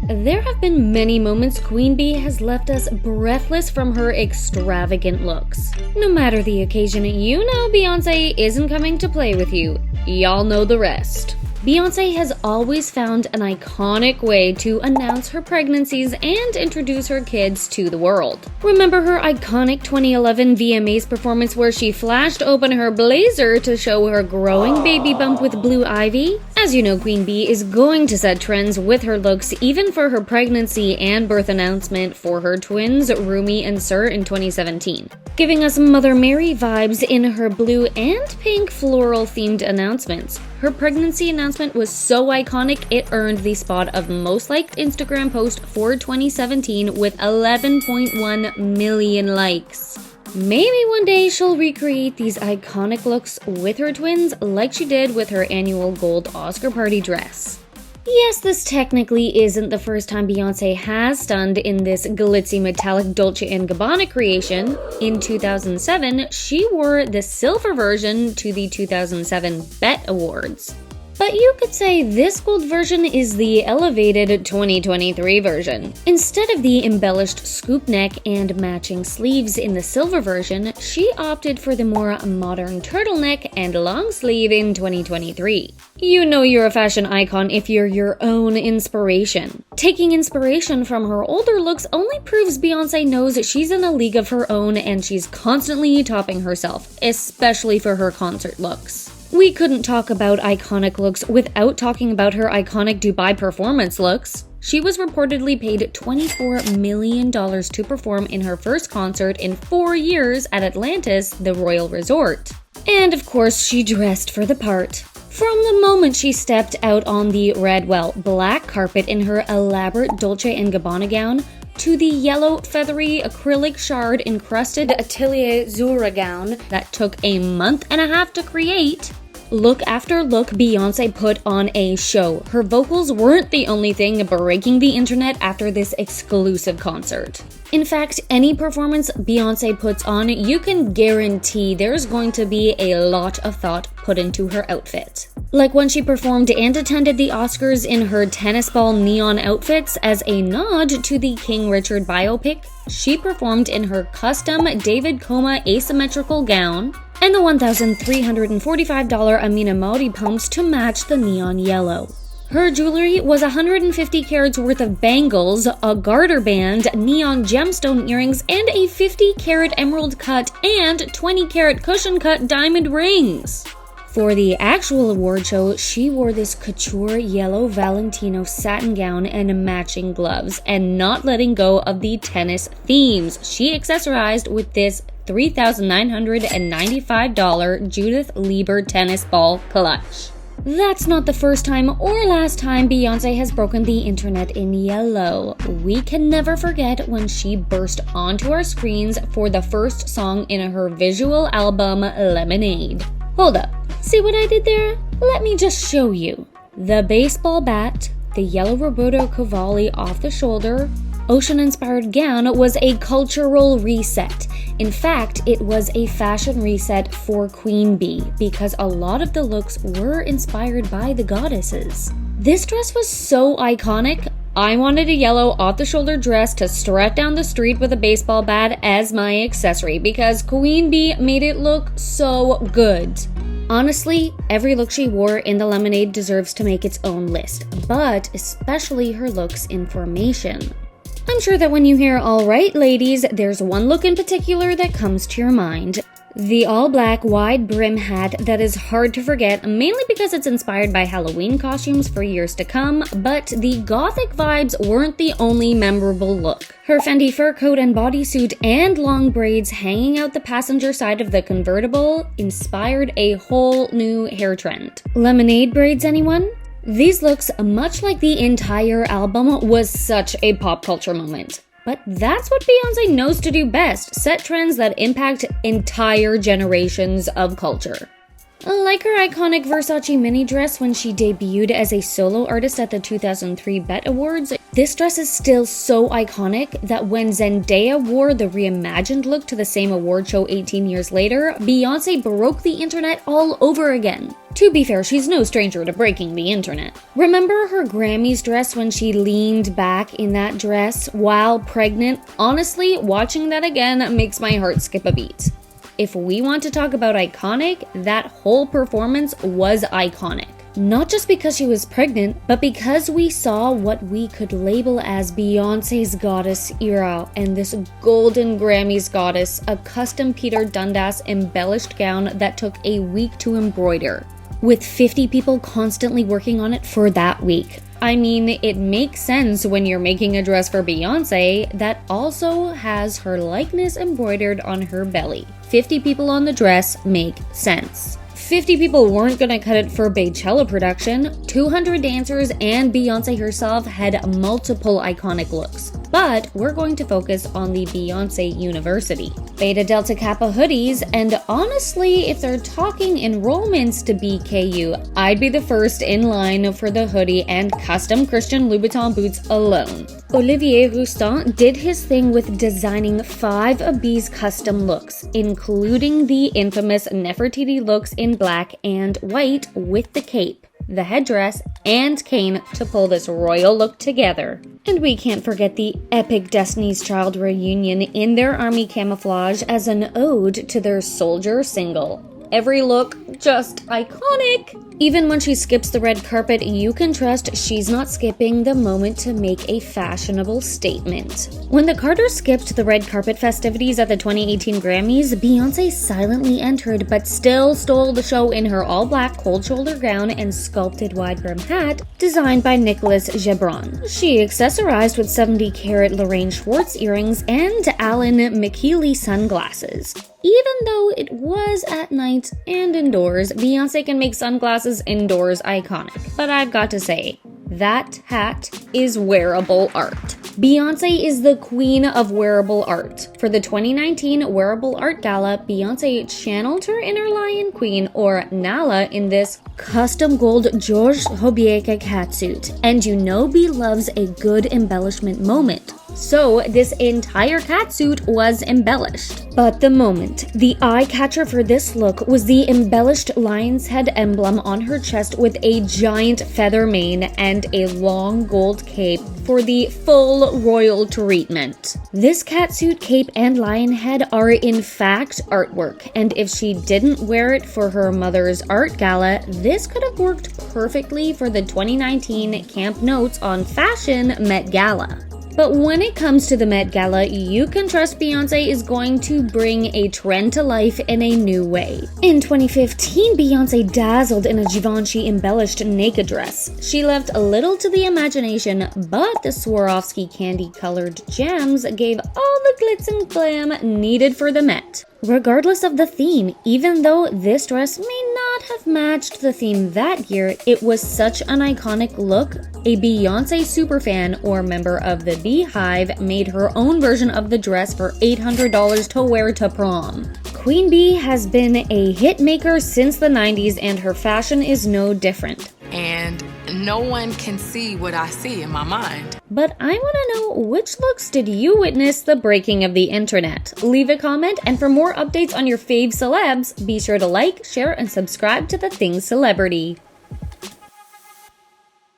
There have been many moments Queen Bee has left us breathless from her extravagant looks. No matter the occasion, you know Beyonce isn't coming to play with you. Y'all know the rest. Beyonce has always found an iconic way to announce her pregnancies and introduce her kids to the world. Remember her iconic 2011 VMAs performance where she flashed open her blazer to show her growing baby bump with blue ivy? As you know, Queen Bee is going to set trends with her looks even for her pregnancy and birth announcement for her twins Rumi and Sir in 2017, giving us Mother Mary vibes in her blue and pink floral themed announcements. Her pregnancy announcement was so iconic it earned the spot of most liked Instagram post for 2017 with 11.1 million likes. Maybe one day she'll recreate these iconic looks with her twins like she did with her annual gold Oscar party dress. Yes, this technically isn't the first time Beyonce has stunned in this glitzy metallic Dolce & Gabbana creation. In 2007, she wore the silver version to the 2007 BET Awards. But you could say this gold version is the elevated 2023 version. Instead of the embellished scoop neck and matching sleeves in the silver version, she opted for the more modern turtleneck and long sleeve in 2023. You know you're a fashion icon if you're your own inspiration. Taking inspiration from her older looks only proves Beyonce knows she's in a league of her own and she's constantly topping herself, especially for her concert looks. We couldn't talk about iconic looks without talking about her iconic Dubai performance looks. She was reportedly paid $24 million to perform in her first concert in 4 years at Atlantis, the Royal Resort. And of course, she dressed for the part. From the moment she stepped out on the red, black carpet in her elaborate Dolce & Gabbana gown, to the yellow, feathery, acrylic shard-encrusted Atelier Zura gown that took a month and a half to create, look after look, Beyonce put on a show. Her vocals weren't the only thing breaking the internet after this exclusive concert. In fact, any performance Beyonce puts on, you can guarantee there's going to be a lot of thought put into her outfit. Like when she performed and attended the Oscars in her tennis ball neon outfits as a nod to the King Richard biopic, she performed in her custom David Coma asymmetrical gown and the $1,345 Amina Maudi pumps to match the neon yellow. Her jewelry was 150 carats worth of bangles, a garter band, neon gemstone earrings, and a 50-carat emerald cut and 20-carat cushion-cut diamond rings. For the actual award show, she wore this couture yellow Valentino satin gown and matching gloves, and not letting go of the tennis themes. She accessorized with this $3,995 Judith Lieber tennis ball clutch. That's not the first time or last time Beyonce has broken the internet in yellow. We can never forget when she burst onto our screens for the first song in her visual album, Lemonade. Hold up, see what I did there? Let me just show you. The baseball bat, the yellow Roberto Cavalli off the shoulder, ocean-inspired gown was a cultural reset. In fact, it was a fashion reset for Queen Bee because a lot of the looks were inspired by the goddesses. This dress was so iconic, I wanted a yellow off-the-shoulder dress to strut down the street with a baseball bat as my accessory because Queen Bee made it look so good. Honestly, every look she wore in the Lemonade deserves to make its own list, but especially her looks in formation. I'm sure that when you hear "all right, ladies," there's one look in particular that comes to your mind. The all-black wide brim hat that is hard to forget, mainly because it's inspired by Halloween costumes for years to come, but the gothic vibes weren't the only memorable look. Her Fendi fur coat and bodysuit and long braids hanging out the passenger side of the convertible inspired a whole new hair trend. Lemonade braids, anyone? These looks, much like the entire album, was such a pop culture moment. But that's what Beyonce knows to do best, set trends that impact entire generations of culture. Like her iconic Versace mini dress when she debuted as a solo artist at the 2003 BET Awards, this dress is still so iconic that when Zendaya wore the reimagined look to the same award show 18 years later, Beyoncé broke the internet all over again. To be fair, she's no stranger to breaking the internet. Remember her Grammys dress when she leaned back in that dress while pregnant? Honestly, watching that again makes my heart skip a beat. If we want to talk about iconic, that whole performance was iconic. Not just because she was pregnant, but because we saw what we could label as Beyoncé's goddess era, and this golden Grammys goddess, a custom Peter Dundas embellished gown that took a week to embroider, with 50 people constantly working on it for that week. I mean, it makes sense when you're making a dress for Beyoncé that also has her likeness embroidered on her belly. 50 people on the dress make sense. 50 people weren't gonna cut it for Beychella production. 200 dancers and Beyoncé herself had multiple iconic looks. But we're going to focus on the Beyoncé University. Beta Delta Kappa hoodies, and honestly, if they're talking enrollments to BKU, I'd be the first in line for the hoodie and custom Christian Louboutin boots alone. Olivier Roustan did his thing with designing 5 of B's custom looks, including the infamous Nefertiti looks in black and white with the cape, the headdress, and cane to pull this royal look together. And we can't forget the epic Destiny's Child reunion in their army camouflage as an ode to their Soldier single. Every look, just iconic! Even when she skips the red carpet, you can trust she's not skipping the moment to make a fashionable statement. When the Carters skipped the red carpet festivities at the 2018 Grammys, Beyoncé silently entered but still stole the show in her all-black cold-shoulder gown and sculpted wide-brim hat designed by Nicolas Gebron. She accessorized with 70-carat Lorraine Schwartz earrings and Alan McKeely sunglasses. Even though it was at night and indoors, Beyoncé can make sunglasses indoors iconic. But I've got to say, that hat is wearable art. Beyoncé is the queen of wearable art. For the 2019 Wearable Art Gala, Beyoncé channeled her inner lion queen, or Nala, in this custom gold Georges Hobieka catsuit. And you know B loves a good embellishment moment. So this entire catsuit was embellished. But the moment, the eye catcher for this look was the embellished lion's head emblem on her chest with a giant feather mane and a long gold cape for the full royal treatment. This catsuit, cape, and lion head are in fact artwork, and if she didn't wear it for her mother's art gala, this could have worked perfectly for the 2019 Camp Notes on Fashion Met Gala. But when it comes to the Met Gala, you can trust Beyoncé is going to bring a trend to life in a new way. In 2015, Beyoncé dazzled in a Givenchy embellished naked dress. She left a little to the imagination, but the Swarovski candy-colored gems gave all the glitz and glam needed for the Met. Regardless of the theme, even though this dress may not have matched the theme that year, it was such an iconic look. A Beyoncé superfan or member of the Beehive made her own version of the dress for $800 to wear to prom. Queen Bee has been a hit maker since the 90s, and her fashion is no different. And no one can see what I see in my mind. But I want to know, which looks did you witness the breaking of the internet? Leave a comment, and for more updates on your fave celebs, be sure to like, share, and subscribe to The Thing Celebrity.